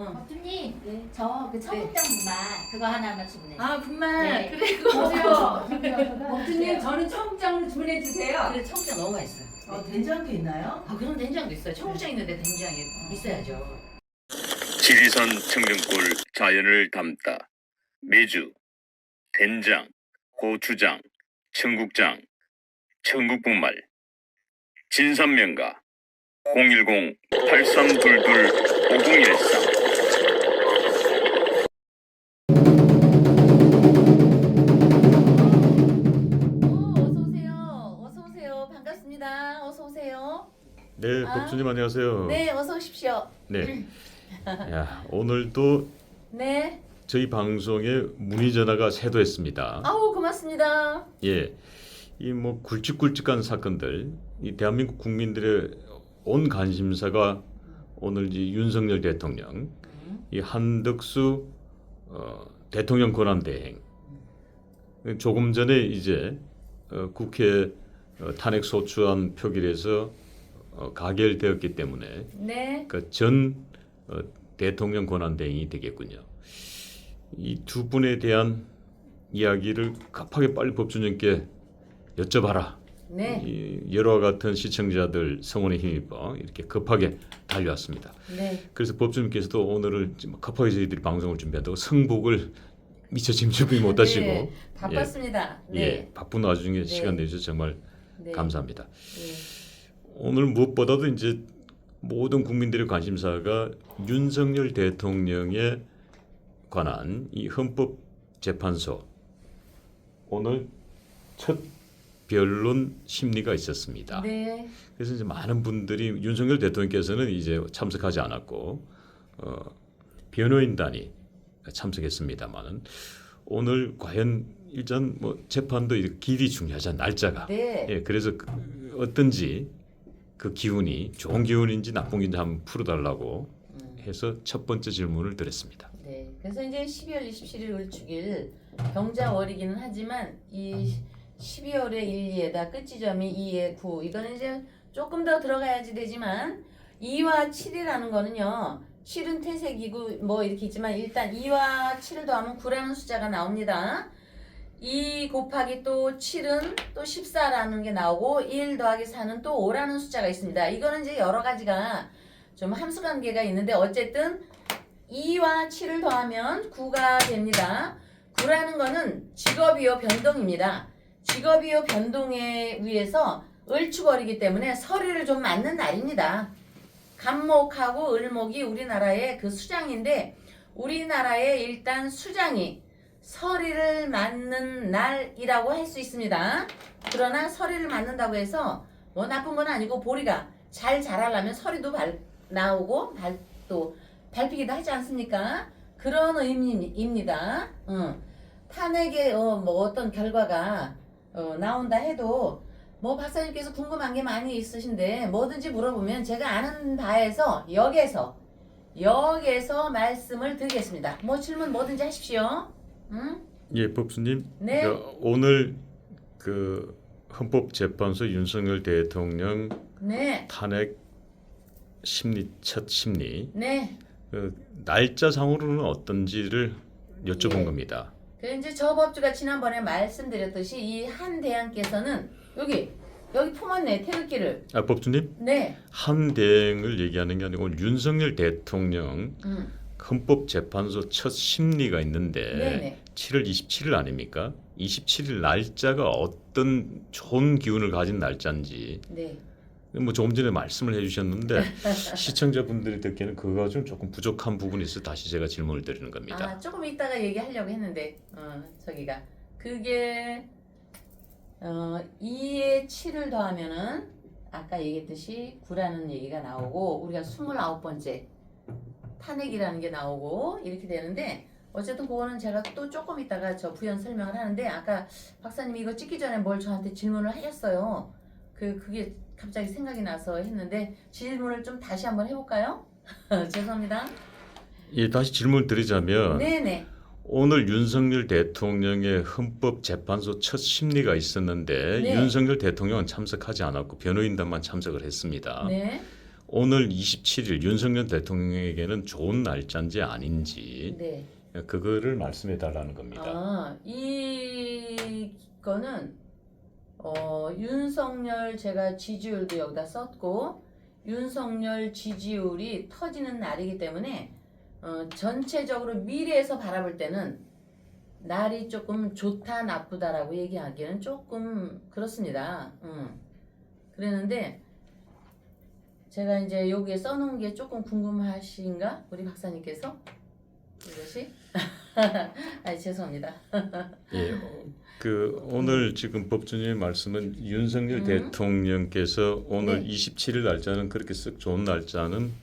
법주님, 네. 저 그 청국장 분말 그거 하나만 주문해. 아 분말 네. 그래 그거 보세요. 네. 법주님 저는 청국장으로 주문해 주세요. 그래 청국장 너무 맛있어. 된장도 있나요? 아 그럼 된장도 있어요. 청국장 있는데 된장이 있어야죠. 지리산 청정골 자연을 담다 매주 된장, 고추장, 청국장, 청국분말 진산면가 010-8322-5013 어서 오세요. 어서 오세요. 반갑습니다. 어서 오세요. 네, 아. 법주님 안녕하세요. 네 어서 오십시오. 네. 야, 오늘도 네. 저희 방송에 문의 전화가 쇄도했습니다. 아우 고맙습니다. 예. 이 뭐 굵직굵직한 사건들, 이 대한민국 국민들의 온 관심사가 오늘 이 윤석열 대통령, 이 한덕수 대통령 권한 대행. 조금 전에 이제 국회 탄핵 소추안 표결에서 가결되었기 때문에 네. 그 전 대통령 권한 대행이 되겠군요. 이 두 분에 대한 이야기를 급하게 빨리 법주님께 여쭤봐라. 네. 이 여러와 같은 시청자들 성원에 힘입어 이렇게 급하게 달려왔습니다. 네. 그래서 법주님께서도 오늘은 지금 급하게 저희들이 방송을 준비한다고 성복을 미처 지금 준비 못하시고 네. 바빴습니다. 네. 예, 바쁜 와중에 네. 시간 내주셔서 정말 네. 감사합니다. 네. 오늘 무엇보다도 이제 모든 국민들의 관심사가 윤석열 대통령에 관한 이 헌법재판소 오늘 첫 변론 심리가 있었습니다. 네. 그래서 이제 많은 분들이 윤석열 대통령께서는 이제 참석하지 않았고 변호인단이 참석했습니다만은 오늘 과연 일단 뭐 재판도 길이 중요하잖아 날짜가. 네. 예, 그래서 어떤지 그 기운이 좋은 기운인지 나쁜 기운인지 한번 풀어달라고 해서 첫 번째 질문을 드렸습니다. 네. 그래서 이제 12월 27일 을축일 경자월이기는 하지만 이 12월의 1, 2에다 끝지점이 2의 9 이거는 이제 조금 더 들어가야지 되지만 2와 7이라는 거는요. 7은 태색이고 뭐 이렇게 있지만 일단 2와 7을 더하면 9라는 숫자가 나옵니다. 2 곱하기 또 7은 또 14라는 게 나오고 1 더하기 4는 또 5라는 숫자가 있습니다. 이거는 이제 여러 가지가 좀 함수관계가 있는데 어쨌든 2와 7을 더하면 9가 됩니다. 9라는 거는 직업이요 변동입니다. 직업이요 변동에 의해서 을축월이기 때문에 서리를 좀 맞는 날입니다. 간목하고 을목이 우리나라의 그 수장인데 우리나라의 일단 수장이 서리를 맞는 날이라고 할 수 있습니다. 그러나 서리를 맞는다고 해서 뭐 나쁜 건 아니고 보리가 잘 자라려면 서리도 나오고 또 밟히기도 하지 않습니까? 그런 의미입니다. 탄핵의 뭐 어떤 결과가 나온다 해도 뭐 박사님께서 궁금한 게 많이 있으신데 뭐든지 물어보면 제가 아는 바에서 역에서 말씀을 드리겠습니다. 뭐 질문 뭐든지 하십시오. 응? 예, 법수님. 네. 오늘 그 헌법재판소 윤석열 대통령 네. 탄핵 첫 심리 네. 그 날짜상으로는 어떤지를 여쭤본 예. 겁니다. 그 이제 저 법주가 지난번에 말씀드렸듯이 이 한 대항께서는 여기 품었네 태극기를. 아, 법주님? 네. 한 대행을 얘기하는 게 아니고 윤석열 대통령 헌법재판소 첫 심리가 있는데 네네. 7월 27일 아닙니까? 27일 날짜가 어떤 좋은 기운을 가진 날짜인지 네. 뭐 조금 전에 말씀을 해주셨는데 시청자분들이 듣기에는 그거가 좀 조금 부족한 부분이 있어서 다시 제가 질문을 드리는 겁니다. 아 조금 이따가 얘기하려고 했는데 저기가 그게 2에 7을 더하면은 아까 얘기했듯이 9라는 얘기가 나오고 우리가 29번째 탄핵이라는 게 나오고 이렇게 되는데 어쨌든 그거는 제가 또 조금 이따가 저 부연 설명을 하는데 아까 박사님이 이거 찍기 전에 뭘 저한테 질문을 하셨어요. 그게 갑자기 생각이 나서 했는데 질문을 좀 다시 한번 해볼까요? 죄송합니다. 예, 다시 질문을 드리자면 네네. 오늘 윤석열 대통령의 헌법재판소 첫 심리가 있었는데 네. 윤석열 대통령은 참석하지 않았고 변호인단만 참석을 했습니다. 네. 오늘 27일 윤석열 대통령에게는 좋은 날짜인지 아닌지 네. 그거를 말씀해 달라는 겁니다. 이거는 윤석열 제가 지지율도 여기다 썼고 윤석열 지지율이 터지는 날이기 때문에 전체적으로 미래에서 바라볼 때는 날이 조금 좋다 나쁘다라고 얘기하기에는 조금 그렇습니다. 그랬는데 제가 이제 여기에 써놓은 게 조금 궁금하신가? 우리 박사님께서? 이것이? 아니 죄송합니다. 예, 오늘 지금 법조인의 말씀은 윤석열 대통령께서 오늘 네. 27일 날짜는 그렇게 썩 좋은 날짜는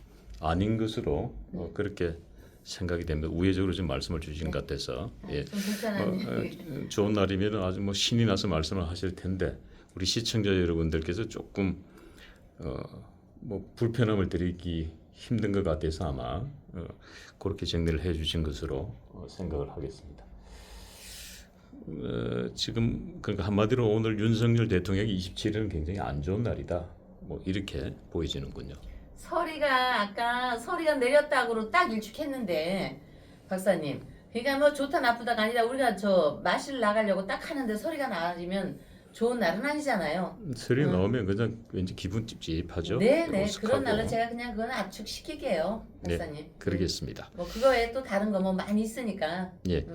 아닌 것으로 그렇게 생각이 됩니다. 우회적으로 지금 말씀을 주신 것 같아서 예. 좀 불편한 좋은 날이면 아주 뭐 신이 나서 말씀을 하실 텐데 우리 시청자 여러분들께서 조금 뭐 불편함을 드리기 힘든 것 같아서 아마 그렇게 정리를 해주신 것으로 생각을 하겠습니다. 지금 그러니까 한마디로 오늘 윤석열 대통령이 27일은 굉장히 안 좋은 날이다. 뭐 이렇게 보여지는군요. 아까 서리가 내렸다고 딱 일축했는데 박사님 그러니까 뭐 좋다 나쁘다가 아니라 우리가 저 마실 나가려고 딱 하는데 서리가 나지면 좋은 날은 아니잖아요. 설이 나오면 그냥 왠지 기분 찝찝하죠. 네네 어색하고. 그런 날은 제가 그냥 그건 압축시킬게요 박사님. 네, 그러겠습니다. 뭐 그거에 또 다른 거 뭐 많이 있으니까. 예.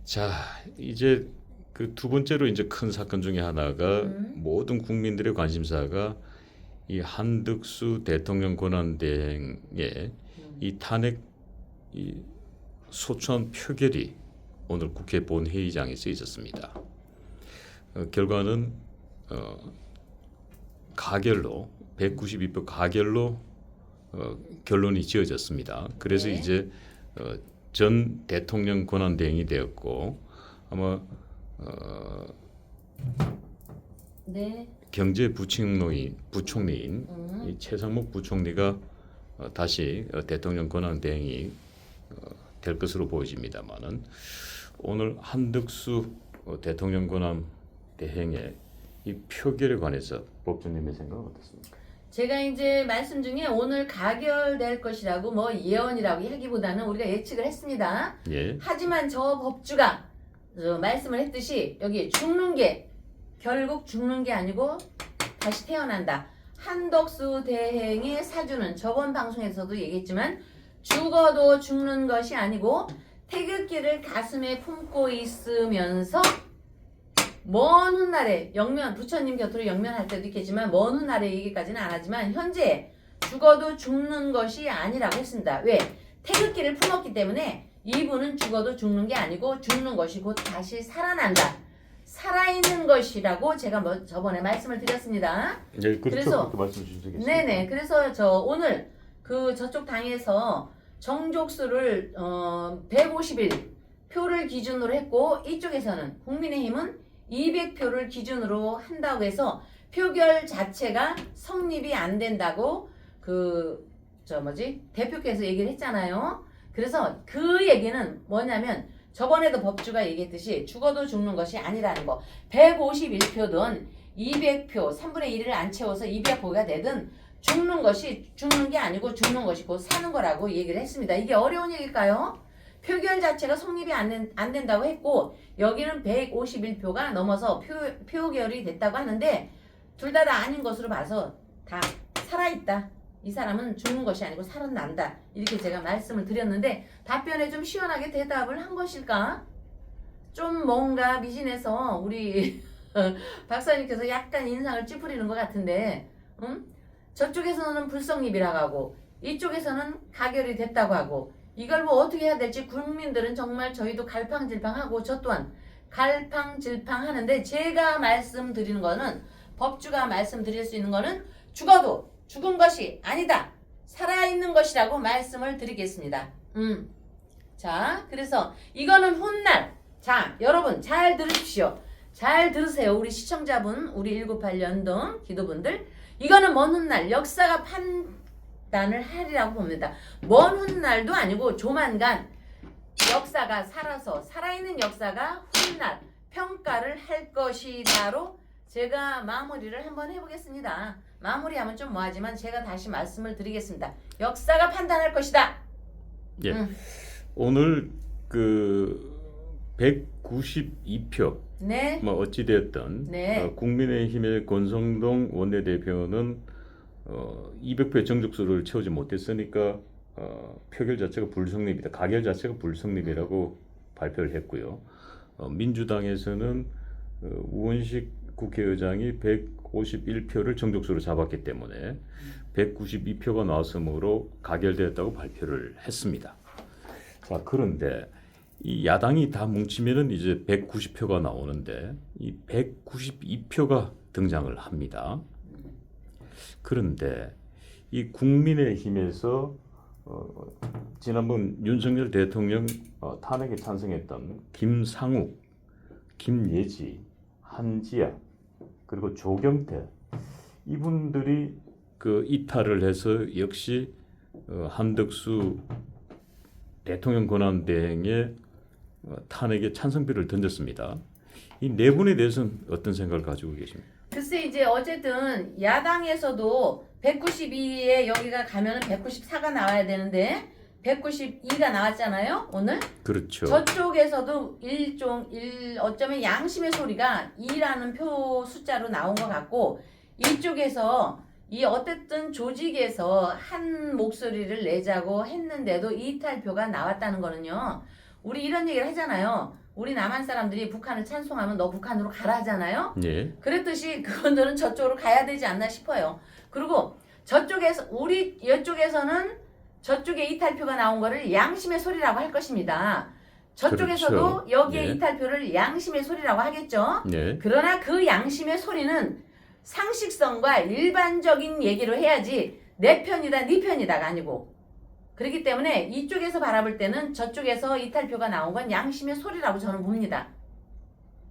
자 이제 그 두 번째로 이제 큰 사건 중에 하나가 모든 국민들의 관심사가 이 한덕수 대통령 권한대행의 이 탄핵 이 소추안 표결이 오늘 국회 본회의장에서 있었습니다. 결과는 가결로 192표 가결로 결론이 지어졌습니다. 그래서 네. 이제 전 대통령 권한대행이 되었고 아마 네. 경제부총리인 이 최상목 부총리가 다시 대통령 권한대행이 될 것으로 보여집니다만은 오늘 한덕수 대통령 권한대행의 이 표결에 관해서 법조님의 생각은 어떻습니까? 제가 이제 말씀 중에 오늘 가결될 것이라고 뭐 예언이라고 하기보다는 우리가 예측을 했습니다. 예. 하지만 저 법주가 말씀을 했듯이 여기 죽는 게 결국 죽는 게 아니고 다시 태어난다. 한덕수 대행의 사주는 저번 방송에서도 얘기했지만 죽어도 죽는 것이 아니고 태극기를 가슴에 품고 있으면서 먼 훗날에 영면 부처님 곁으로 영면할 때도 있겠지만 먼 훗날에 얘기까지는 안 하지만 현재 죽어도 죽는 것이 아니라고 했습니다. 왜? 태극기를 품었기 때문에 이분은 죽어도 죽는 게 아니고 죽는 것이 곧 다시 살아난다. 살아있는 것이라고 제가 뭐 저번에 말씀을 드렸습니다. 네, 그렇죠. 그래서- 그렇게 말씀 주시겠습니다. 네네. 그래서 저 오늘 그 저쪽 당에서 정족수를 151 표를 기준으로 했고 이쪽에서는 국민의힘은 200표를 기준으로 한다고 해서 표결 자체가 성립이 안 된다고 대표께서 얘기를 했잖아요. 그래서 그 얘기는 뭐냐면 저번에도 법주가 얘기했듯이 죽어도 죽는 것이 아니라는 거. 151표든 200표 3분의 1을 안 채워서 200표가 되든 죽는 것이 죽는 게 아니고 죽는 것이 곧 사는 거라고 얘기를 했습니다. 이게 어려운 얘기일까요? 표결 자체가 성립이 안 된다고 했고 여기는 151표가 넘어서 표결이 됐다고 하는데 둘 다 아닌 것으로 봐서 다 살아있다. 이 사람은 죽는 것이 아니고 살아난다. 이렇게 제가 말씀을 드렸는데 답변에 좀 시원하게 대답을 한 것일까? 좀 뭔가 미진해서 우리 박사님께서 약간 인상을 찌푸리는 것 같은데 저쪽에서는 불성립이라고 하고 이쪽에서는 가결이 됐다고 하고 이걸 뭐 어떻게 해야 될지 국민들은 정말 저희도 갈팡질팡하고 저 또한 갈팡질팡하는데 제가 말씀드리는 거는 법주가 말씀드릴 수 있는 거는 죽어도 죽은 것이 아니다. 살아있는 것이라고 말씀을 드리겠습니다. 자, 그래서 이거는 훗날. 자, 여러분 잘 들으십시오. 잘 들으세요. 우리 시청자분, 우리 198 연동 기도분들. 이거는 먼 훗날 역사가 판단을 하리라고 봅니다. 먼 훗날도 아니고 조만간 역사가 살아있는 역사가 훗날 평가를 할 것이다로 제가 마무리를 한번 해보겠습니다. 마무리하면 좀 뭐하지만 제가 다시 말씀을 드리겠습니다. 역사가 판단할 것이다. 예. 오늘 그 192표 네. 뭐 어찌 됐든 네. 국민의힘의 권성동 원내대표는 200표의 정족수를 채우지 못했으니까 표결 자체가 불성립이다. 가결 자체가 불성립이라고 발표를 했고요. 민주당에서는 우원식 국회의장이 151표를 정족수로 잡았기 때문에 192표가 나왔으므로 가결되었다고 발표를 했습니다. 자, 그런데 이 야당이 다 뭉치면은 이제 190표가 나오는데 이 192표가 등장을 합니다. 그런데 이 국민의힘에서 지난번 윤석열 대통령 탄핵에 찬성했던 김상욱, 김예지, 한지아 그리고 조경태 이분들이 그 이탈을 해서 역시 한덕수 대통령 권한대행의 탄핵에 찬성표를 던졌습니다. 이 네 분에 대해서는 어떤 생각을 가지고 계십니까? 글쎄 이제 어쨌든 야당에서도 192에 여기가 가면은 194가 나와야 되는데 192가 나왔잖아요 오늘. 그렇죠. 저쪽에서도 어쩌면 양심의 소리가 2라는 표 숫자로 나온 것 같고 이쪽에서 이 어쨌든 조직에서 한 목소리를 내자고 했는데도 이탈표가 나왔다는 거는요. 우리 이런 얘기를 하잖아요. 우리 남한 사람들이 북한을 찬송하면 너 북한으로 가라 하잖아요. 예. 그랬듯이 그분들은 저쪽으로 가야 되지 않나 싶어요. 그리고 저쪽에서 우리 이쪽에서는 저쪽에 이탈표가 나온 거를 양심의 소리라고 할 것입니다. 저쪽에서도 그렇죠. 여기에 예. 이탈표를 양심의 소리라고 하겠죠. 네. 그러나 그 양심의 소리는 상식성과 일반적인 얘기로 해야지 내 편이다 네 편이다가 아니고 그렇기 때문에 이쪽에서 바라볼 때는 저쪽에서 이탈표가 나온 건 양심의 소리라고 저는 봅니다.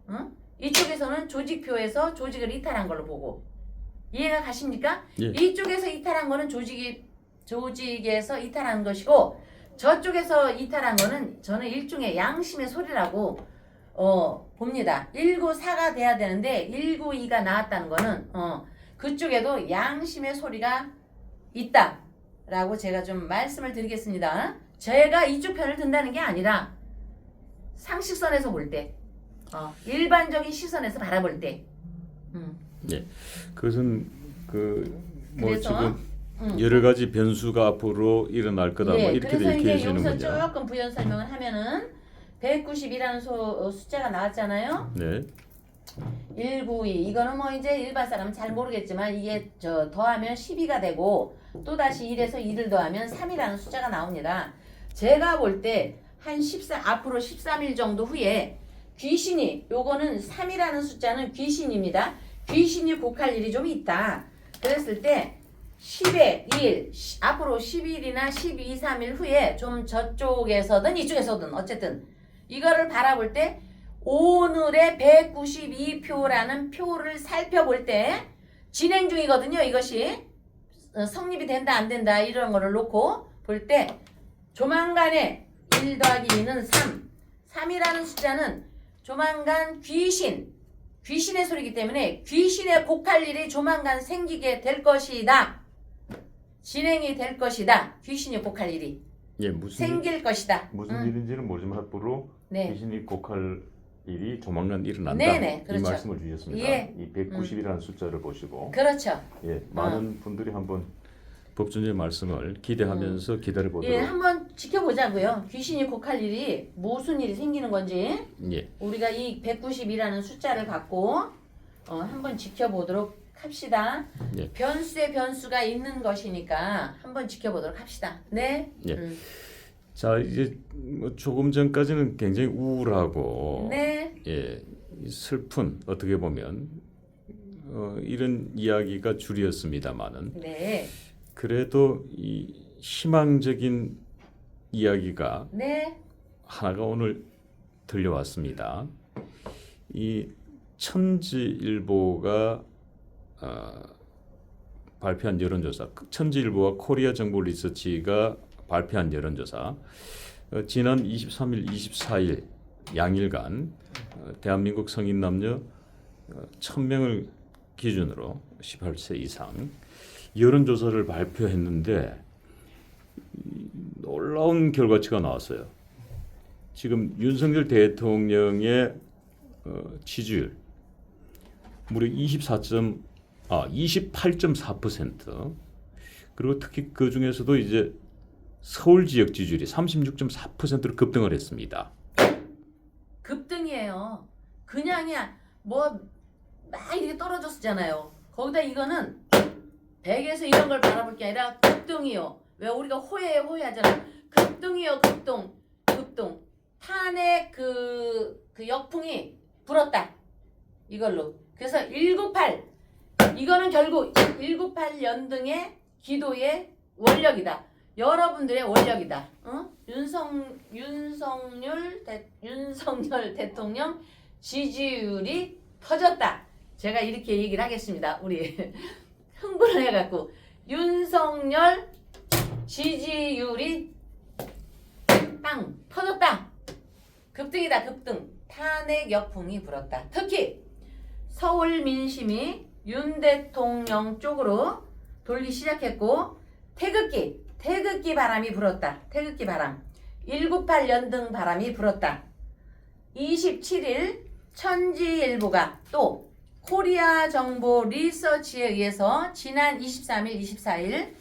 응? 이쪽에서는 조직표에서 조직을 이탈한 걸로 보고 이해가 가십니까? 예. 이쪽에서 이탈한 거는 조직에서 이탈한 것이고 저쪽에서 이탈한 거는 저는 일종의 양심의 소리라고 봅니다. 194가 돼야 되는데 192가 나왔다는 거는 그쪽에도 양심의 소리가 있다라고 제가 좀 말씀을 드리겠습니다. 제가 이쪽 편을 든다는 게 아니라 상식선에서 볼 때, 일반적인 시선에서 바라볼 때. 예. 그것은 뭐 그래서, 지금 여러 가지 변수가 앞으로 일어날 거다. 뭐 이렇게 그래서 이제 여기서 얘기하시는군요. 조금 부연 설명을 하면은 190이라는 숫자가 나왔잖아요. 네. 192 이거는 뭐 이제 일반 사람은 잘 모르겠지만 이게 더하면 12가 되고 또 다시 1에서 2를 더하면 3이라는 숫자가 나옵니다. 제가 볼 때 한 앞으로 13일 정도 후에 귀신이 요거는 3이라는 숫자는 귀신입니다. 귀신이 곡할 일이 좀 있다. 그랬을 때 10의 1 앞으로 10일이나 12, 3일 후에 좀 저쪽에서든 이쪽에서든 어쨌든 이거를 바라볼 때 오늘의 192표라는 표를 살펴볼 때 진행 중이거든요. 이것이 성립이 된다 안 된다 이런 거를 놓고 볼 때 조만간에 1 더하기 2는 3 3이라는 숫자는 조만간 귀신의 소리이기 때문에 귀신의 곡할 일이 조만간 생기게 될 것이다. 진행이 될 것이다. 귀신이 곡할 일이 예, 무슨 생길 것이다. 무슨 일인지는 모르지만 앞으로 네. 귀신이 곡할 일이 조만간 일어난다. 네네, 이 그렇죠. 말씀을 주셨습니다. 예. 이 190이라는 숫자를 보시고 그렇죠. 예, 많은 분들이 한번 법준의 말씀을 기대하면서 기다려보도록 예, 한번 지켜보자고요. 귀신이 곡할 일이 무슨 일이 생기는 건지 예, 우리가 이 190이라는 숫자를 갖고 한번 지켜보도록 합시다. 예. 변수에 변수가 있는 것이니까 한번 지켜보도록 합시다. 네. 예. 자, 이제 뭐 조금 전까지는 굉장히 우울하고 네. 예, 슬픈 어떻게 보면 이런 이야기가 줄이었습니다만은 네. 그래도 이 희망적인 이야기가 네. 하나가 오늘 들려왔습니다. 이 천지일보가 발표한 여론조사, 천지일보와 코리아 정보 리서치가 발표한 여론조사, 지난 23일, 24일 양일간 대한민국 성인 남녀 1000명을 기준으로 18세 이상 여론조사를 발표했는데 놀라운 결과치가 나왔어요. 지금 윤석열 대통령의 지지율 무려 28.4%, 그리고 특히 그 중에서도 이제 서울 지역 지지율이 36.4%로 급등을 했습니다. 급등이에요. 그냥이야 뭐 막 이렇게 떨어졌잖아요. 거기다 이거는 백에서 이런 걸 바라볼 게 아니라 급등이요. 왜 우리가 호해하잖아. 급등이요, 급등. 탄핵 그 역풍이 불었다. 이걸로. 그래서 198. 이거는 결국 198 연등의 기도의 원력이다. 여러분들의 원력이다. 윤석열 대통령 지지율이 터졌다. 제가 이렇게 얘기를 하겠습니다. 우리 흥분을 해갖고 윤석열 지지율이 빵 터졌다. 급등이다. 급등. 탄핵 역풍이 불었다. 특히 서울 민심이 윤 대통령 쪽으로 돌기 시작했고 태극기 바람이 불었다. 태극기 바람. 198 연등 바람이 불었다. 27일 천지일보가 또 코리아 정보 리서치에 의해서 지난 23일, 24일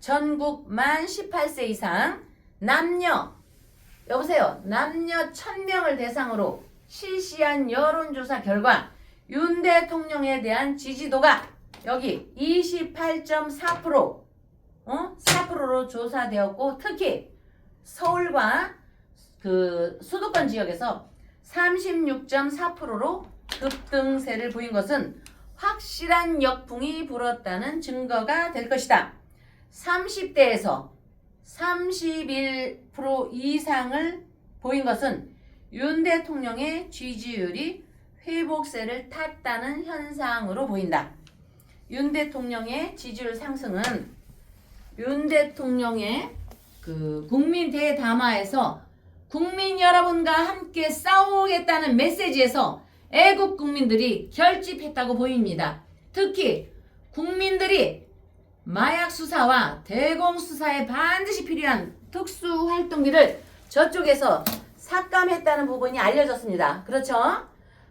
전국 만 18세 이상 남녀 1000명을 대상으로 실시한 여론조사 결과 윤 대통령에 대한 지지도가 여기 28.4%, 4%로 조사되었고, 특히 서울과 그 수도권 지역에서 36.4%로 급등세를 보인 것은 확실한 역풍이 불었다는 증거가 될 것이다. 30대에서 31% 이상을 보인 것은 윤 대통령의 지지율이 회복세를 탔다는 현상으로 보인다. 윤 대통령의 지지율 상승은 윤 대통령의 그 국민 대담화에서 국민 여러분과 함께 싸우겠다는 메시지에서 애국 국민들이 결집했다고 보입니다. 특히 국민들이 마약 수사와 대공 수사에 반드시 필요한 특수 활동비를 저쪽에서 삭감했다는 부분이 알려졌습니다. 그렇죠?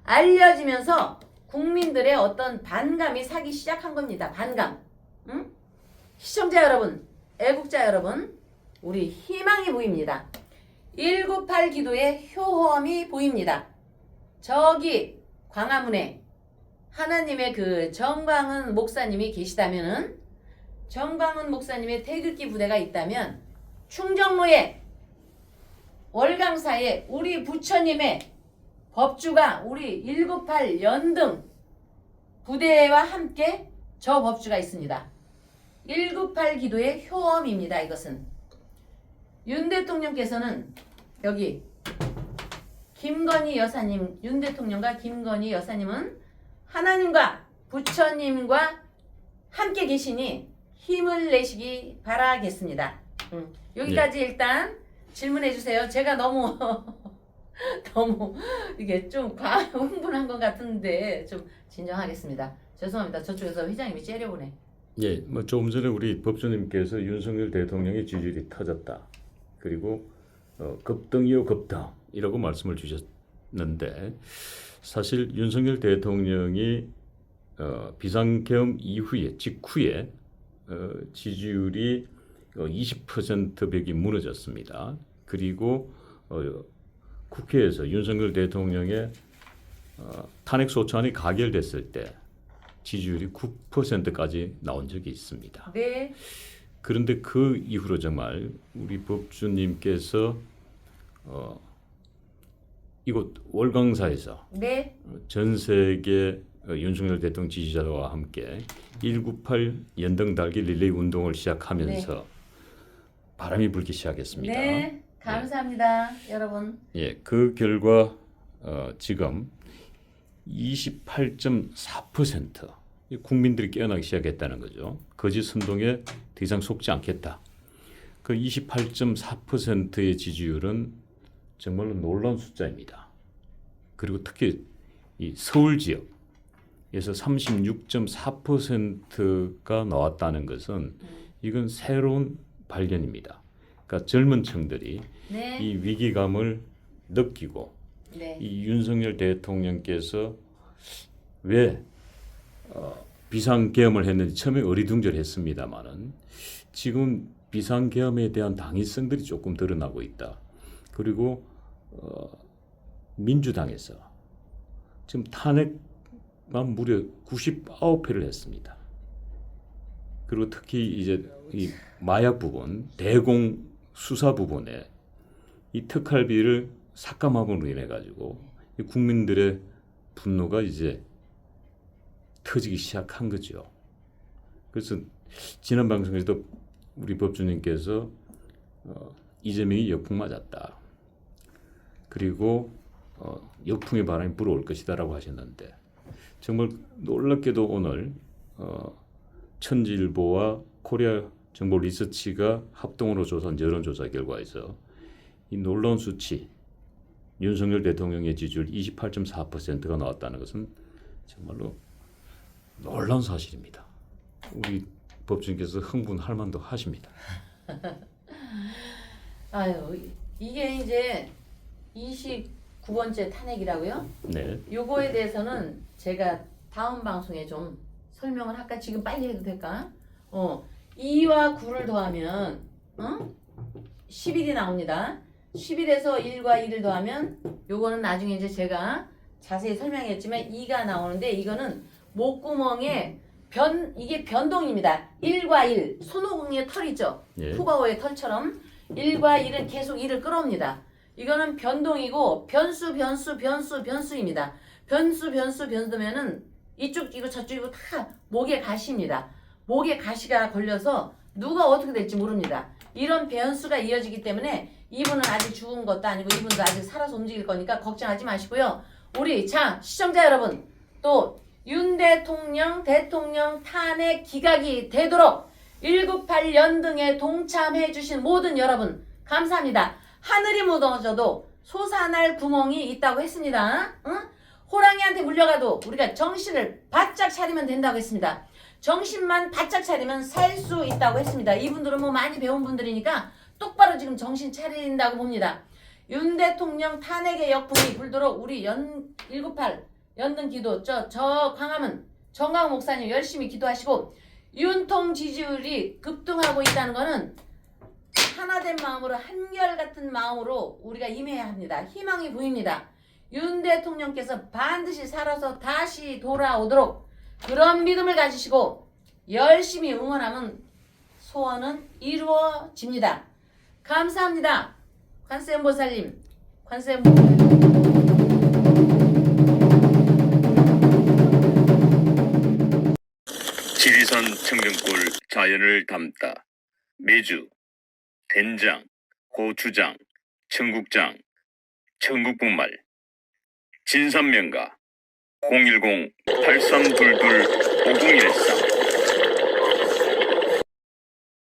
알려지면서 국민들의 어떤 반감이 사기 시작한 겁니다. 반감. 응? 시청자 여러분, 애국자 여러분, 우리 희망이 보입니다. 198 기도의 효험이 보입니다. 저기 광화문에 하나님의 그 정광훈 목사님이 계시다면은, 정광훈 목사님의 태극기 부대가 있다면, 충정로에 월강사에 우리 부처님의 법주가 우리 198 연등 부대와 함께 저 법주가 있습니다. 198 기도의 효험입니다. 이것은 윤 대통령께서는 여기 김건희 여사님, 윤 대통령과 김건희 여사님은 하나님과 부처님과 함께 계시니 힘을 내시기 바라겠습니다. 여기까지 일단 질문해 주세요. 제가 너무 이게 좀 흥분한 것 같은데 좀 진정하겠습니다. 죄송합니다. 저쪽에서 회장님이 째려보네. 예, 뭐 조금 전에 우리 법주님께서 윤석열 대통령의 지지율이 터졌다. 그리고 급등이요 급등이라고 말씀을 주셨는데, 사실 윤석열 대통령이 비상계엄 이후에 직후에 지지율이 20% 벽이 무너졌습니다. 그리고 국회에서 윤석열 대통령의 탄핵 소추안이 가결됐을 때 지지율이 9%까지 나온 적이 있습니다. 네. 그런데 그 이후로 정말 우리 법주님께서 이곳 월광사에서 네. 전 세계 윤석열 대통령 지지자와 함께 198 연등 달기 릴레이 운동을 시작하면서 바람이 불기 시작했습니다. 네. 감사합니다. 여러분. 예, 그 결과 지금 28.4% 국민들이 깨어나기 시작했다는 거죠. 거짓 선동에 더 이상 속지 않겠다. 그 28.4%의 지지율은 정말로 놀라운 숫자입니다. 그리고 특히 이 서울 지역 에서 36.4%가 나왔다는 것은 이건 새로운 발견입니다. 그러니까 젊은 층들이 네. 이 위기감을 느끼고 네. 이 윤석열 대통령께서 왜 비상계엄을 했는지 처음에 어리둥절했습니다마는 지금 비상계엄에 대한 당위성들이 조금 드러나고 있다. 그리고 민주당에서 지금 탄핵만 무려 99회를 했습니다. 그리고 특히 이제 이 마약 부분, 대공 수사 부분에 이 특활비를 삭감함으로 인해 가지고 국민들의 분노가 이제 터지기 시작한 거죠. 그래서 지난 방송에서도 우리 법주님께서 이재명이 역풍 맞았다. 그리고 역풍의 바람이 불어올 것이다라고 하셨는데 정말 놀랍게도 오늘 천지일보와 코리아 정보 리서치가 합동으로 조사한 여론조사 결과에서 이 놀라운 수치 윤석열 대통령의 지지율 28.4%가 나왔다는 것은 정말로 놀라운 사실입니다. 우리 법주님께서 흥분할 만도 하십니다. 아유, 이게 이제 29번째 탄핵이라고요? 네. 요거에 대해서는 제가 다음 방송에 좀 설명을 할까? 지금 빨리 해도 될까? 2와 9를 더하면 11이 나옵니다. 11에서 1과 2를 더하면 요거는 나중에 이제 제가 자세히 설명했지만 2가 나오는데 이거는 목구멍에 이게 변동입니다. 1과 1 손오공의 털 있죠? 예. 푸바오의 털처럼 1과 1은 계속 1을 끌어옵니다. 이거는 변동이고 변수입니다. 변수면은 이쪽이고 저쪽이고 다 목에 가시입니다. 목에 가시가 걸려서 누가 어떻게 될지 모릅니다. 이런 변수가 이어지기 때문에 이분은 아직 죽은 것도 아니고 이분도 아직 살아서 움직일 거니까 걱정하지 마시고요. 우리 시청자 여러분 또 윤 대통령 탄핵 기각이 되도록 198 연등에 동참해 주신 모든 여러분 감사합니다. 하늘이 무너져도 솟아날 구멍이 있다고 했습니다. 응? 호랑이한테 물려가도 우리가 정신을 바짝 차리면 된다고 했습니다. 정신만 바짝 차리면 살 수 있다고 했습니다. 이분들은 뭐 많이 배운 분들이니까 똑바로 지금 정신 차린다고 봅니다. 윤 대통령 탄핵의 역풍이 불도록 우리 198 연등 기도 저 광화문 정광훈 목사님 열심히 기도하시고 윤통 지지율이 급등하고 있다는 거는 하나된 마음으로 한결같은 마음으로 우리가 임해야 합니다. 희망이 보입니다. 윤 대통령께서 반드시 살아서 다시 돌아오도록 그런 믿음을 가지시고 열심히 응원하면 소원은 이루어집니다. 감사합니다. 관세음보살님, 지리산 청정골 자연을 담다. 매주 된장, 고추장, 청국장, 청국분말, 진산명가 010-8322-5013